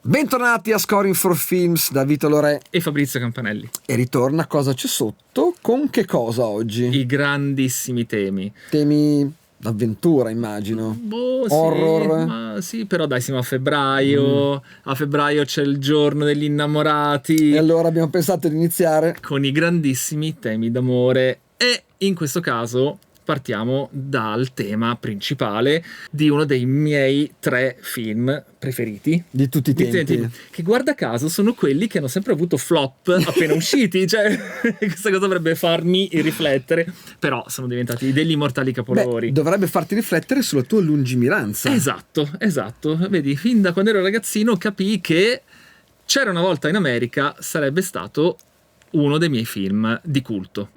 Bentornati a Scoring for Films da Vito Lorè e Fabrizio Campanelli. E ritorna Cosa c'è sotto? Con che cosa oggi? I grandissimi temi. Temi d'avventura, immagino. Horror. Sì, però dai, siamo a febbraio. A febbraio c'è il giorno degli innamorati. E allora abbiamo pensato di iniziare con i grandissimi temi d'amore. E in questo caso partiamo dal tema principale di uno dei miei 3 film preferiti di tutti i tempi, che guarda caso sono quelli che hanno sempre avuto flop appena usciti, cioè questa cosa dovrebbe farmi riflettere, però sono diventati degli immortali capolavori. Dovrebbe farti riflettere sulla tua lungimiranza. Esatto, vedi, fin da quando ero ragazzino capii che C'era una volta in America sarebbe stato uno dei miei film di culto.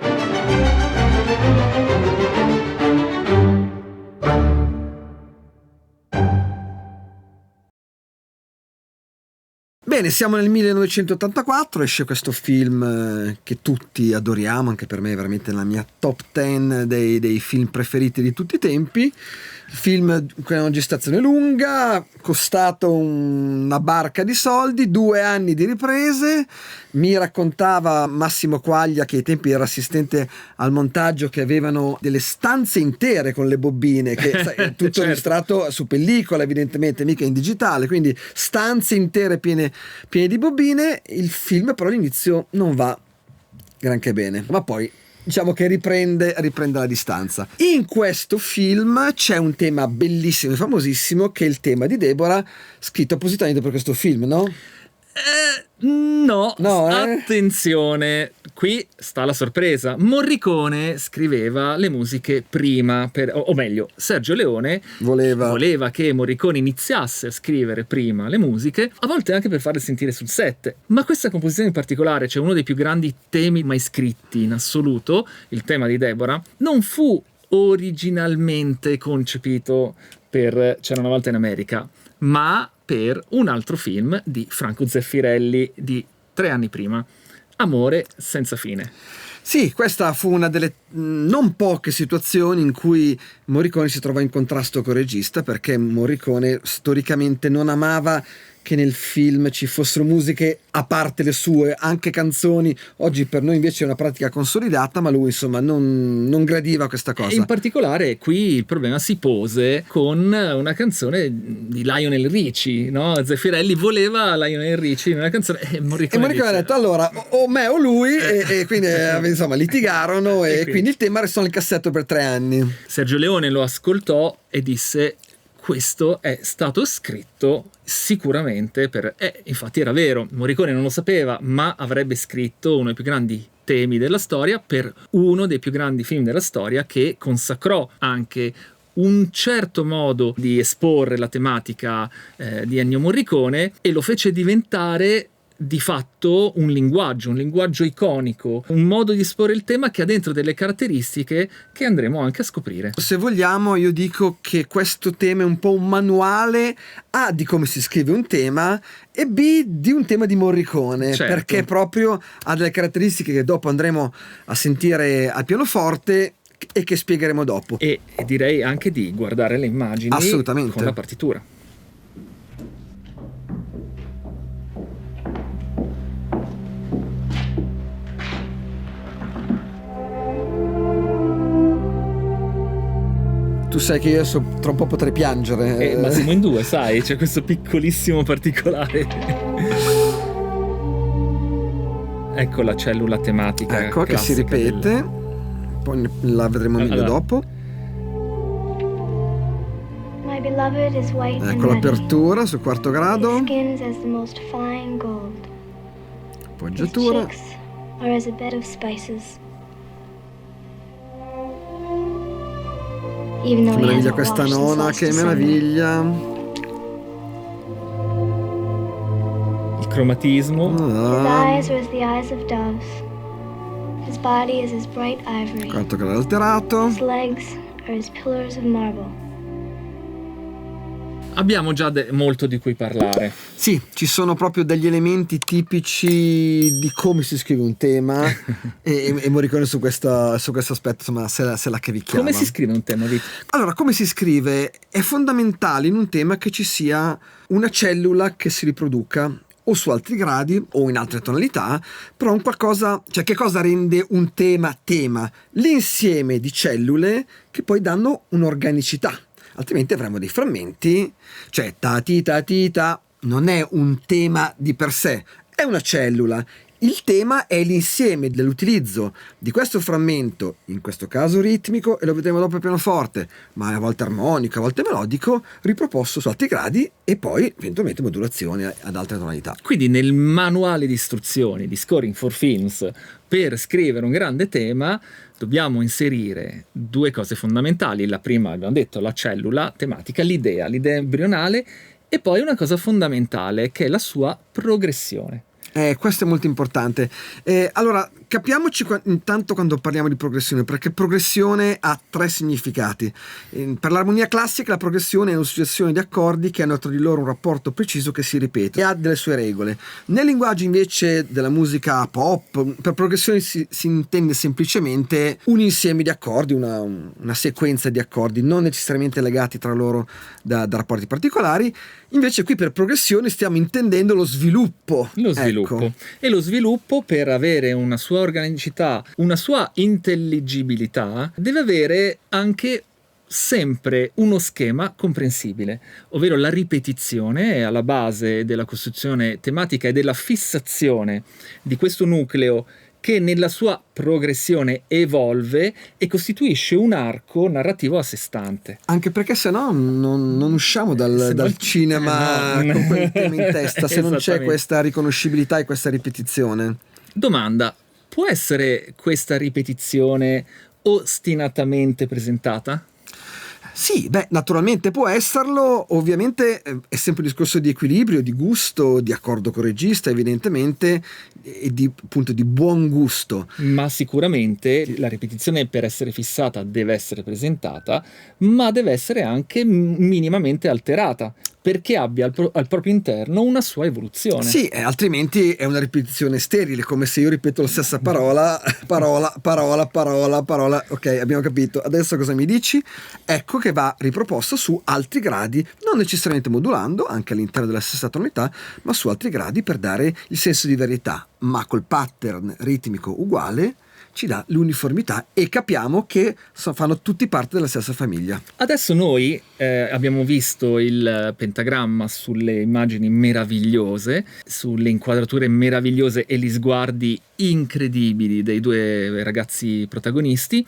Bene, siamo nel 1984, esce questo film che tutti adoriamo, anche per me è veramente la mia top 10 dei film preferiti di tutti i tempi. Film con una gestazione lunga, costato una barca di soldi, 2 anni di riprese. Mi raccontava Massimo Quaglia, che ai tempi era assistente al montaggio, che avevano delle stanze intere con le bobine, che è tutto certo, registrato su pellicola evidentemente, mica in digitale, quindi stanze intere piene di bobine. Il film però all'inizio non va granché bene, ma poi diciamo che riprende la distanza. In questo film c'è un tema bellissimo e famosissimo, che è il tema di Deborah, scritto appositamente per questo film, no? No, attenzione, qui sta la sorpresa. Morricone scriveva le musiche prima, o meglio, Sergio Leone voleva che Morricone iniziasse a scrivere prima le musiche, a volte anche per farle sentire sul set. Ma questa composizione in particolare, cioè uno dei più grandi temi mai scritti in assoluto, il tema di Deborah, non fu originalmente concepito per C'era una volta in America, ma per un altro film di Franco Zeffirelli di 3 anni prima, Amore senza fine. Sì, questa fu una delle non poche situazioni in cui Morricone si trova in contrasto col regista, perché Morricone storicamente non amava che nel film ci fossero musiche a parte le sue, anche canzoni. Oggi per noi invece è una pratica consolidata, ma lui insomma non gradiva questa cosa. E in particolare qui il problema si pose con una canzone di Lionel Richie, no? Zeffirelli voleva Lionel Richie in una canzone e Morricone ha detto allora o me o lui e quindi insomma litigarono e quindi il tema restò nel cassetto per 3 anni. Sergio Leone lo ascoltò e disse: questo è stato scritto sicuramente per... infatti era vero, Morricone non lo sapeva, ma avrebbe scritto uno dei più grandi temi della storia per uno dei più grandi film della storia, che consacrò anche un certo modo di esporre la tematica di Ennio Morricone e lo fece diventare di fatto un linguaggio iconico, un modo di esporre il tema che ha dentro delle caratteristiche che andremo anche a scoprire. Se vogliamo, io dico che questo tema è un po' un manuale A di come si scrive un tema e B di un tema di Morricone, certo, perché proprio ha delle caratteristiche che dopo andremo a sentire al pianoforte e che spiegheremo dopo. E direi anche di guardare le immagini. Assolutamente. Con la partitura. Tu sai che io adesso tra un po' potrei piangere. Ma siamo in 2, sai, c'è questo piccolissimo particolare. Ecco la cellula tematica. Ecco che si ripete. Poi la vedremo meglio dopo. Ecco l'apertura sul 4° grado. Appoggiatura. Che meraviglia questa nona, che meraviglia. Il cromatismo. Quarto grado alterato. Abbiamo già molto di cui parlare. Sì, ci sono proprio degli elementi tipici di come si scrive un tema e Morricone su questo aspetto insomma se la cavicchiava. Come si scrive un tema, Vito? Allora, come si scrive? È fondamentale in un tema che ci sia una cellula che si riproduca o su altri gradi o in altre tonalità, però un qualcosa, cioè che cosa rende un tema tema? L'insieme di cellule che poi danno un'organicità, altrimenti avremo dei frammenti, cioè ta ti ta ti ta, non è un tema di per sé, è una cellula. Il tema è l'insieme dell'utilizzo di questo frammento, in questo caso ritmico, e lo vedremo dopo il pianoforte, ma a volte armonico, a volte melodico, riproposto su altri gradi e poi eventualmente modulazioni ad altre tonalità. Quindi nel manuale di istruzioni di Scoring for Films per scrivere un grande tema dobbiamo inserire due cose fondamentali. La prima, abbiamo detto, la cellula tematica, l'idea embrionale, e poi una cosa fondamentale che è la sua progressione. Questo è molto importante. Allora, capiamoci intanto quando parliamo di progressione, perché progressione ha tre significati. Per l'armonia classica la progressione è una successione di accordi che hanno tra di loro un rapporto preciso che si ripete e ha delle sue regole. Nel linguaggio invece della musica pop, per progressione si intende semplicemente un insieme di accordi, una sequenza di accordi, non necessariamente legati tra loro da rapporti particolari. Invece qui per progressione stiamo intendendo lo sviluppo. Ecco. E lo sviluppo, per avere una sua organicità, una sua intelligibilità, deve avere anche sempre uno schema comprensibile, ovvero la ripetizione è alla base della costruzione tematica e della fissazione di questo nucleo che nella sua progressione evolve e costituisce un arco narrativo a sé stante. Anche perché se no non usciamo dal cinema con quel tema in testa, se non c'è questa riconoscibilità e questa ripetizione. Domanda: può essere questa ripetizione ostinatamente presentata? Sì, naturalmente può esserlo, ovviamente è sempre un discorso di equilibrio, di gusto, di accordo con il regista evidentemente e appunto di buon gusto. Ma sicuramente la ripetizione, per essere fissata, deve essere presentata, ma deve essere anche minimamente alterata, perché abbia al proprio interno una sua evoluzione. Sì, altrimenti è una ripetizione sterile, come se io ripeto la stessa parola, ok, abbiamo capito, adesso cosa mi dici? Ecco che va riproposto su altri gradi, non necessariamente modulando, anche all'interno della stessa tonalità, ma su altri gradi per dare il senso di varietà, ma col pattern ritmico uguale, ci dà l'uniformità e capiamo che fanno tutti parte della stessa famiglia. Adesso noi abbiamo visto il pentagramma sulle immagini meravigliose, sulle inquadrature meravigliose e gli sguardi incredibili dei due ragazzi protagonisti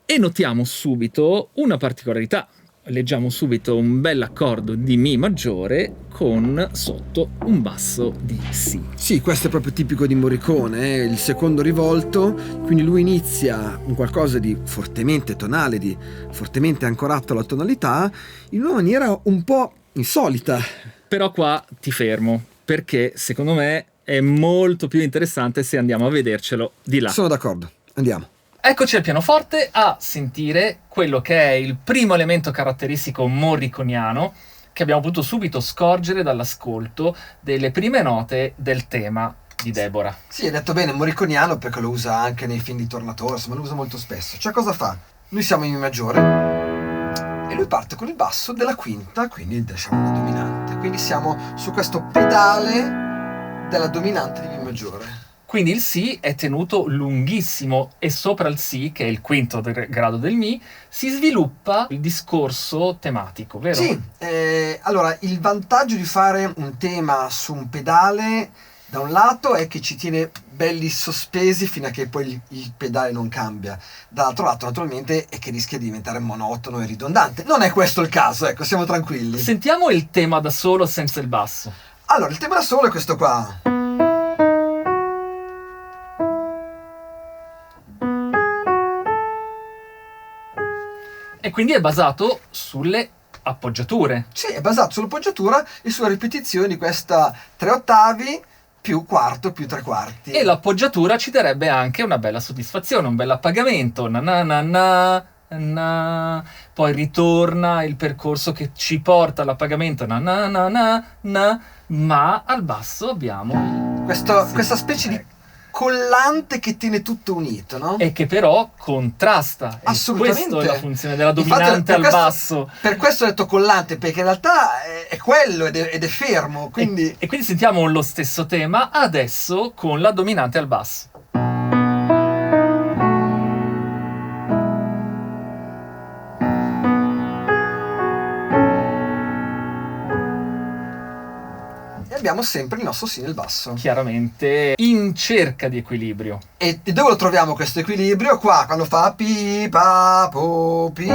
e notiamo subito una particolarità. Leggiamo subito un bel accordo di Mi maggiore con sotto un basso di Si. Sì, questo è proprio tipico di Morricone, il secondo rivolto, quindi lui inizia un qualcosa di fortemente tonale, di fortemente ancorato alla tonalità, in una maniera un po' insolita. Però qua ti fermo, perché secondo me è molto più interessante se andiamo a vedercelo di là. Sono d'accordo, andiamo. Eccoci al pianoforte a sentire quello che è il primo elemento caratteristico morriconiano che abbiamo potuto subito scorgere dall'ascolto delle prime note del tema di Deborah. Sì, hai detto bene, morriconiano, perché lo usa anche nei film di Tornatore, insomma lo usa molto spesso. Cioè cosa fa? Noi siamo in Mi maggiore e lui parte con il basso della quinta, quindi lasciamo la dominante. Quindi siamo su questo pedale della dominante di Mi maggiore. Quindi il Si è tenuto lunghissimo e sopra il Si, che è il quinto grado del Mi, si sviluppa il discorso tematico, vero? Sì, allora il vantaggio di fare un tema su un pedale da un lato è che ci tiene belli sospesi fino a che poi il pedale non cambia, dall'altro lato naturalmente è che rischia di diventare monotono e ridondante. Non è questo il caso, ecco, siamo tranquilli. Sentiamo il tema da solo senza il basso. Allora, il tema da solo è questo qua. E quindi è basato sulle appoggiature. Sì, è basato sull'appoggiatura e sulla ripetizione di questa 3 ottavi più quarto più 3 quarti. E l'appoggiatura ci darebbe anche una bella soddisfazione, un bel appagamento. Na na na na na. Poi ritorna il percorso che ci porta all'appagamento. Na na na na na. Ma al basso abbiamo questa specie di collante che tiene tutto unito, no? E che però contrasta. Assolutamente. Questa è la funzione della dominante al basso. Per questo ho detto collante, perché in realtà è quello ed è fermo. Quindi... E quindi sentiamo lo stesso tema adesso con la dominante al basso. Abbiamo sempre il nostro Si nel basso. Chiaramente in cerca di equilibrio. E dove lo troviamo questo equilibrio? Qua, quando fa pi, pa, po, pi.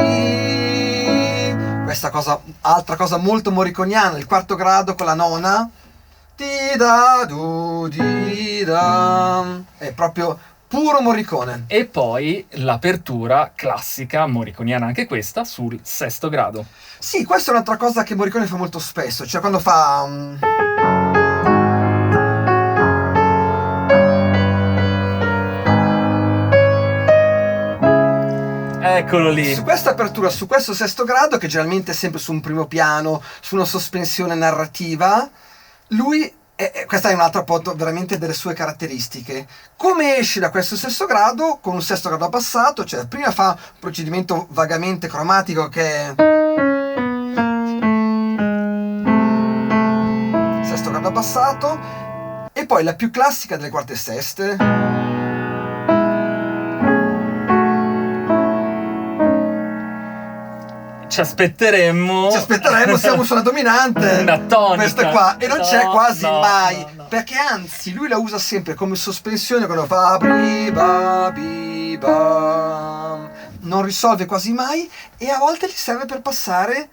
Questa cosa, altra cosa molto morriconiana, il quarto grado con la nona. Di da, du, di da. È proprio puro Morricone. E poi l'apertura classica, morriconiana anche questa, sul sesto grado. Sì, questa è un'altra cosa che Morricone fa molto spesso, cioè quando fa... Eccolo lì. Su questa apertura, su questo sesto grado, che generalmente è sempre su un primo piano, su una sospensione narrativa, lui, questa è un'altra appunto veramente delle sue caratteristiche. Come esce da questo sesto grado? Con un sesto grado abbassato, cioè prima fa un procedimento vagamente cromatico che è... sesto grado abbassato, e poi la più classica delle quarte e seste... Ci aspetteremmo, siamo sulla dominante. Una tonica. Questa qua. E non c'è quasi mai. No. Perché anzi, lui la usa sempre come sospensione quando fa bi, ba, bi, ba. Non risolve quasi mai e a volte gli serve per passare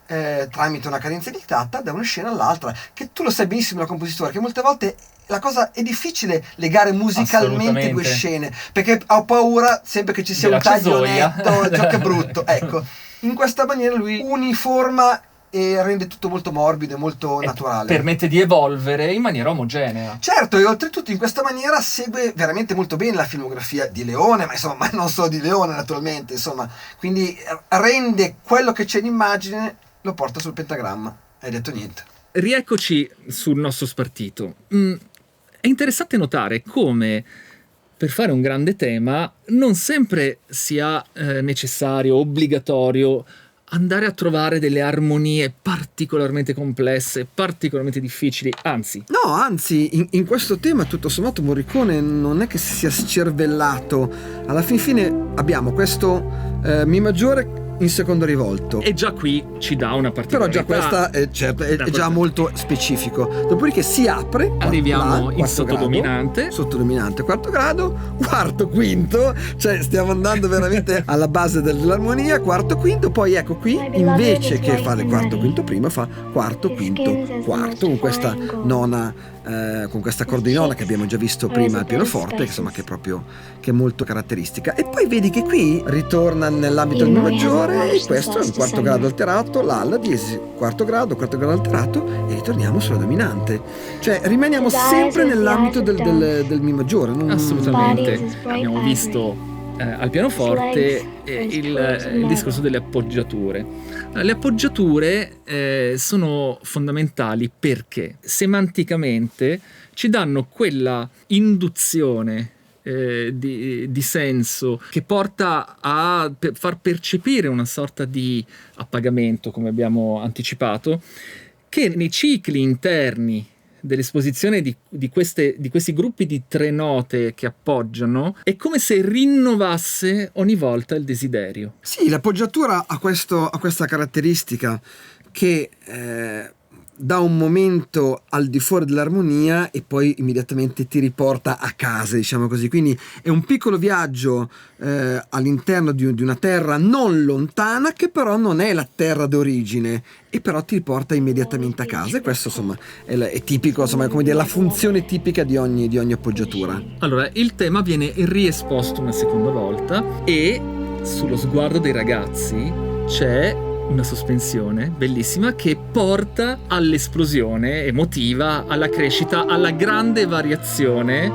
tramite una cadenza editata da una scena all'altra. Che tu lo sai benissimo da compositore, che molte volte la cosa è difficile legare musicalmente due scene. Perché ho paura sempre che ci sia un taglio netto, che brutto. Ecco. In questa maniera lui uniforma e rende tutto molto morbido e molto naturale. Permette di evolvere in maniera omogenea. Certo, e oltretutto in questa maniera segue veramente molto bene la filmografia di Leone, ma insomma, non solo di Leone naturalmente, insomma. Quindi rende quello che c'è in immagine, lo porta sul pentagramma. Hai detto niente. Rieccoci sul nostro spartito. È interessante notare come... per fare un grande tema non sempre sia necessario, obbligatorio andare a trovare delle armonie particolarmente complesse, particolarmente difficili, anzi. No, anzi, in questo tema tutto sommato Morricone non è che si sia scervellato. Alla fine abbiamo questo Mi maggiore in secondo rivolto. E già qui ci dà una particolarità. Però già questa è già molto specifico. Dopodiché si apre. Arriviamo in sottodominante. Sottodominante, quarto grado, quarto, quinto. Cioè stiamo andando veramente alla base dell'armonia. Quarto, quinto. Poi ecco qui, invece che fare quarto, quinto prima, fa quarto, quinto, quarto. Con questa nona, con questa accordo di nona che abbiamo già visto prima al pianoforte, insomma, che è molto caratteristica. E poi vedi che qui ritorna nell'ambito del Mi maggiore. E questo è un quarto grado alterato, la diesis, quarto grado alterato, e ritorniamo sulla dominante. Cioè rimaniamo sempre nell'ambito del Mi maggiore. Assolutamente. Abbiamo visto al pianoforte il discorso delle appoggiature. Le appoggiature sono fondamentali perché semanticamente ci danno quella induzione di senso che porta a far percepire una sorta di appagamento, come abbiamo anticipato, che nei cicli interni dell'esposizione di questi gruppi di tre note che appoggiano è come se rinnovasse ogni volta il desiderio. Sì, l'appoggiatura ha questa caratteristica che da un momento al di fuori dell'armonia e poi immediatamente ti riporta a casa, diciamo così. Quindi è un piccolo viaggio all'interno di una terra non lontana, che però non è la terra d'origine, e però ti riporta immediatamente a casa. E questo insomma è tipico, insomma, è come dire la funzione tipica di ogni appoggiatura. Allora, il tema viene riesposto una seconda volta e sullo sguardo dei ragazzi c'è una sospensione bellissima che porta all'esplosione emotiva, alla crescita, alla grande variazione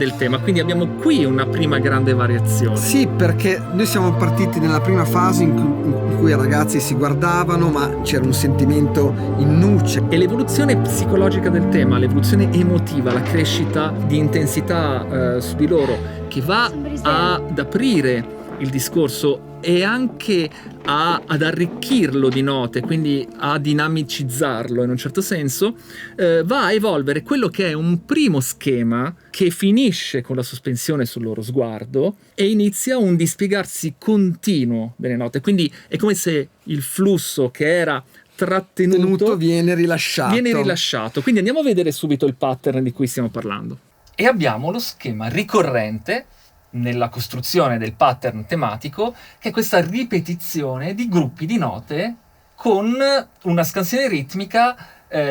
del tema, quindi abbiamo qui una prima grande variazione. Sì, perché noi siamo partiti nella prima fase in cui i ragazzi si guardavano, ma c'era un sentimento in nuce. E l'evoluzione psicologica del tema, l'evoluzione emotiva, la crescita di intensità su di loro, che va ad aprire il discorso e anche ad arricchirlo di note, quindi a dinamicizzarlo in un certo senso, va a evolvere quello che è un primo schema che finisce con la sospensione sul loro sguardo e inizia un dispiegarsi continuo delle note. Quindi è come se il flusso che era trattenuto viene rilasciato. Quindi andiamo a vedere subito il pattern di cui stiamo parlando. E abbiamo lo schema ricorrente nella costruzione del pattern tematico, che è questa ripetizione di gruppi di note con una scansione ritmica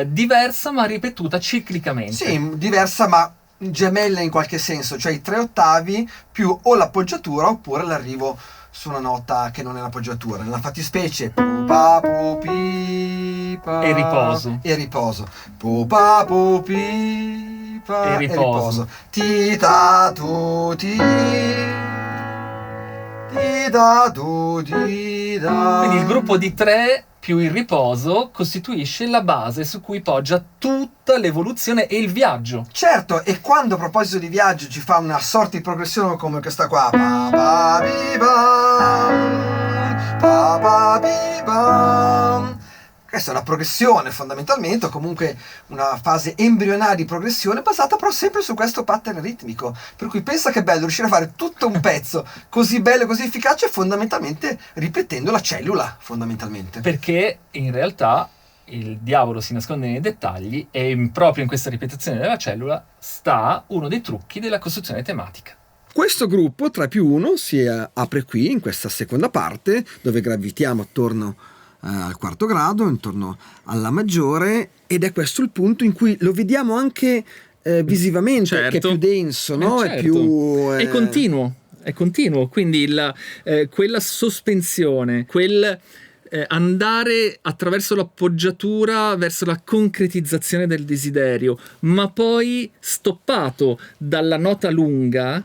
diversa ma ripetuta ciclicamente. Sì, diversa ma gemella in qualche senso, cioè i 3 ottavi più o l'appoggiatura oppure l'arrivo su una nota che non è l'appoggiatura. Nella fattispecie pu pa pu pi pa e riposo. Pu pa pu pi e riposo. Ti da tu ti da tu ti da. Quindi il gruppo di 3 più il riposo costituisce la base su cui poggia tutta l'evoluzione e il viaggio. Certo, e quando a proposito di viaggio ci fa una sorta di progressione come questa qua, pa pa bi bam, pa pa bi bam. Questa è una progressione fondamentalmente, o comunque una fase embrionale di progressione basata però sempre su questo pattern ritmico. Per cui pensa che è bello riuscire a fare tutto un pezzo così bello e così efficace fondamentalmente ripetendo la cellula, fondamentalmente. Perché in realtà il diavolo si nasconde nei dettagli e proprio in questa ripetizione della cellula sta uno dei trucchi della costruzione tematica. Questo gruppo 3+1 si apre qui in questa seconda parte dove gravitiamo attorno al quarto grado, intorno alla maggiore, ed è questo il punto in cui lo vediamo anche visivamente, certo, che è più denso, no? Certo. È più è continuo, quindi quella sospensione, quel andare attraverso l'appoggiatura verso la concretizzazione del desiderio, ma poi stoppato dalla nota lunga.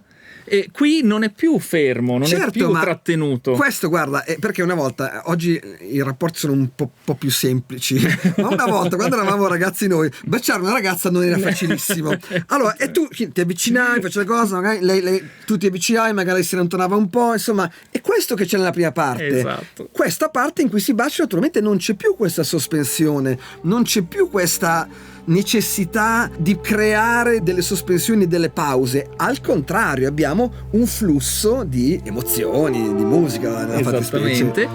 E qui non è più fermo, non è più trattenuto. Questo, guarda, perché una volta, oggi i rapporti sono un po' più semplici, ma una volta, quando eravamo ragazzi noi, baciare una ragazza non era facilissimo. Allora, e tu ti avvicinavi, facevi le cose, magari tu ti avvicinavi, magari si allontanava un po', insomma, è questo che c'è nella prima parte. Esatto. Questa parte in cui si bacia, naturalmente non c'è più questa sospensione, non c'è più questa necessità di creare delle sospensioni e delle pause. Al contrario, abbiamo un flusso di emozioni, di musica nella esattamente.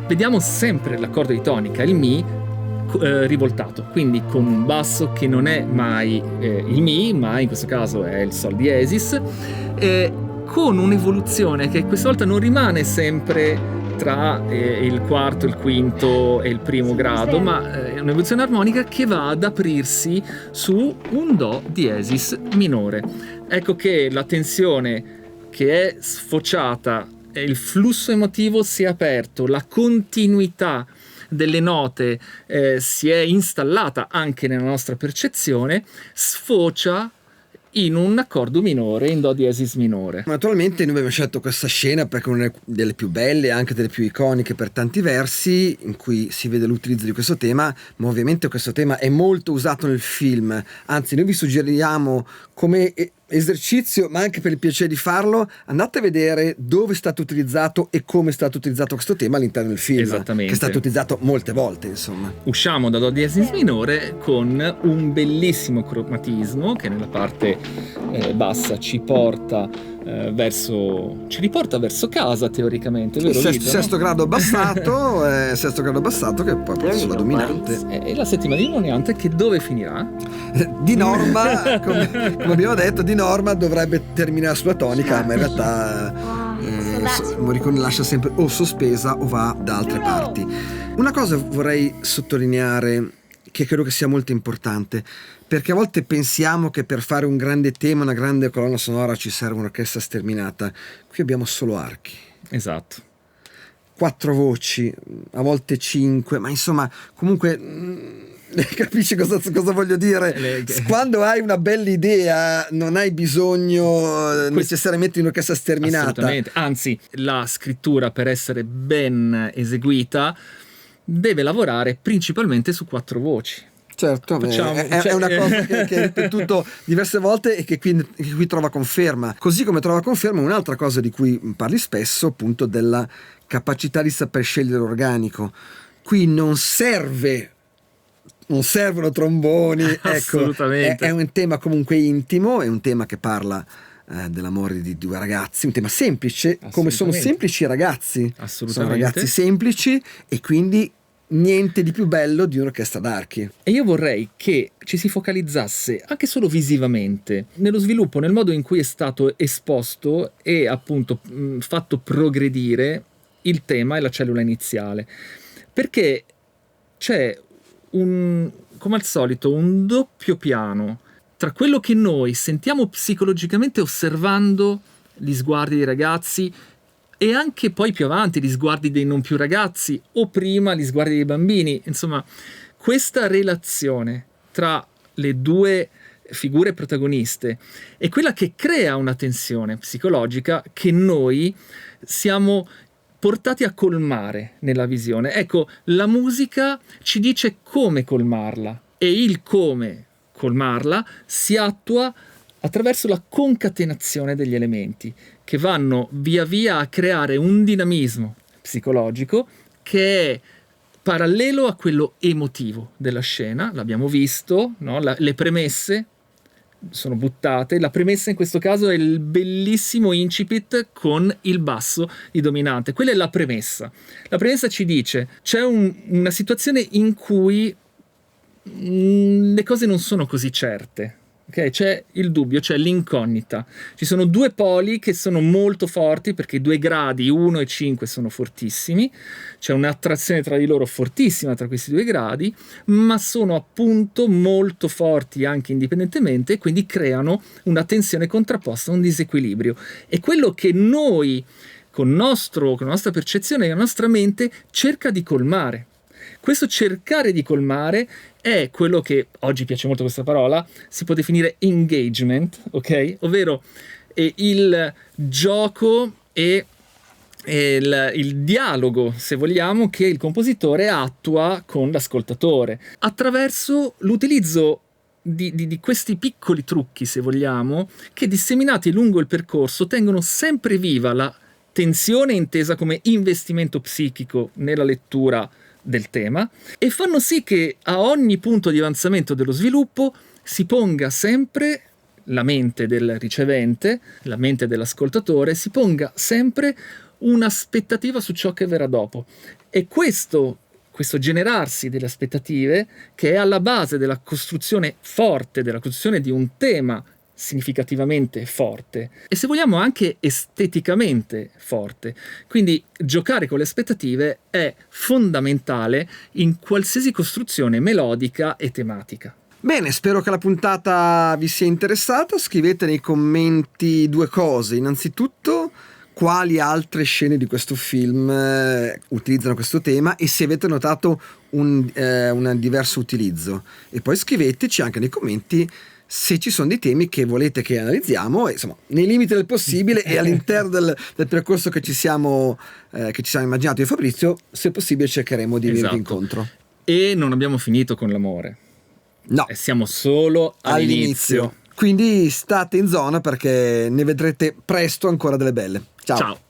Vediamo sempre l'accordo di tonica, il mi rivoltato, quindi con un basso che non è mai il mi, ma in questo caso è il sol diesis, con un'evoluzione che questa volta non rimane sempre tra il quarto, il quinto e il primo grado, ma è un'evoluzione armonica che va ad aprirsi su un do diesis minore. Ecco che la tensione che è sfociata, il flusso emotivo si è aperto, la continuità delle note si è installata anche nella nostra percezione, sfocia in un accordo minore, in do diesis minore. Naturalmente noi abbiamo scelto questa scena perché è una delle più belle e anche delle più iconiche per tanti versi, in cui si vede l'utilizzo di questo tema, ma ovviamente questo tema è molto usato nel film. Anzi, noi vi suggeriamo come esercizio, ma anche per il piacere di farlo, andate a vedere dove è stato utilizzato e come è stato utilizzato questo tema all'interno del film. Esattamente. Che è stato utilizzato molte volte, insomma. Usciamo da do diesis minore con un bellissimo cromatismo che nella parte bassa ci riporta verso casa, teoricamente, vero? Sesto grado abbassato, che poi può essere la dominante. E la settima diminuente che dove finirà? Di norma, come abbiamo detto, di norma dovrebbe terminare sulla tonica, ma in realtà Morricone lascia sempre o sospesa o va da altre parti. Una cosa vorrei sottolineare, che credo che sia molto importante, perché a volte pensiamo che per fare un grande tema, una grande colonna sonora ci serve un'orchestra sterminata. Qui abbiamo solo archi. Esatto. 4 voci, a volte 5, ma insomma comunque capisci cosa voglio dire? Quando hai una bella idea non hai bisogno necessariamente di un'orchestra sterminata. Assolutamente, anzi la scrittura, per essere ben eseguita, deve lavorare principalmente su 4 voci. Certo, è una cosa che hai ripetuto diverse volte e che qui trova conferma. Così come trova conferma un'altra cosa di cui parli spesso, appunto della capacità di saper scegliere l'organico. Qui non servono tromboni, assolutamente. Ecco, è un tema comunque intimo, è un tema che parla dell'amore di 2 ragazzi, un tema semplice, come sono semplici i ragazzi. Sono ragazzi semplici e quindi niente di più bello di un'orchestra d'archi. E io vorrei che ci si focalizzasse anche solo visivamente nello sviluppo, nel modo in cui è stato esposto e appunto fatto progredire il tema e la cellula iniziale, perché c'è come al solito un doppio piano tra quello che noi sentiamo psicologicamente osservando gli sguardi dei ragazzi e anche poi più avanti gli sguardi dei non più ragazzi o prima gli sguardi dei bambini. Insomma, questa relazione tra le 2 figure protagoniste è quella che crea una tensione psicologica che noi siamo portati a colmare nella visione. Ecco, la musica ci dice come colmarla e il come colmarla si attua attraverso la concatenazione degli elementi che vanno via via a creare un dinamismo psicologico che è parallelo a quello emotivo della scena. L'abbiamo visto, no? Le premesse sono buttate. La premessa in questo caso è il bellissimo incipit con il basso di dominante. Quella è la premessa. La premessa ci dice c'è una situazione in cui le cose non sono così certe. Okay? C'è il dubbio, c'è l'incognita. Ci sono 2 poli che sono molto forti perché i 2 gradi 1 e 5 sono fortissimi, c'è un'attrazione tra di loro fortissima tra questi 2 gradi, ma sono appunto molto forti anche indipendentemente e quindi creano una tensione contrapposta, un disequilibrio. E quello che noi con la nostra percezione e la nostra mente cerca di colmare. Questo cercare di colmare è quello che, oggi piace molto questa parola, si può definire engagement, ok? Ovvero il gioco e il dialogo, se vogliamo, che il compositore attua con l'ascoltatore attraverso l'utilizzo di questi piccoli trucchi, se vogliamo, che disseminati lungo il percorso tengono sempre viva la tensione intesa come investimento psichico nella lettura del tema e fanno sì che a ogni punto di avanzamento dello sviluppo si ponga sempre la mente del ricevente, la mente dell'ascoltatore, si ponga sempre un'aspettativa su ciò che verrà dopo. E questo generarsi delle aspettative, che è alla base della costruzione forte, della costruzione di un tema significativamente forte e, se vogliamo, anche esteticamente forte. Quindi giocare con le aspettative è fondamentale in qualsiasi costruzione melodica e tematica. Bene, spero che la puntata vi sia interessata. Scrivete nei commenti 2 cose. Innanzitutto, quali altre scene di questo film utilizzano questo tema e se avete notato un diverso utilizzo. E poi scriveteci anche nei commenti se ci sono dei temi che volete che analizziamo, insomma, nei limiti del possibile e all'interno del percorso che ci siamo immaginato io e Fabrizio, se possibile cercheremo di venire incontro. E non abbiamo finito con l'amore. No. Siamo solo all'inizio. Quindi state in zona perché ne vedrete presto ancora delle belle. Ciao.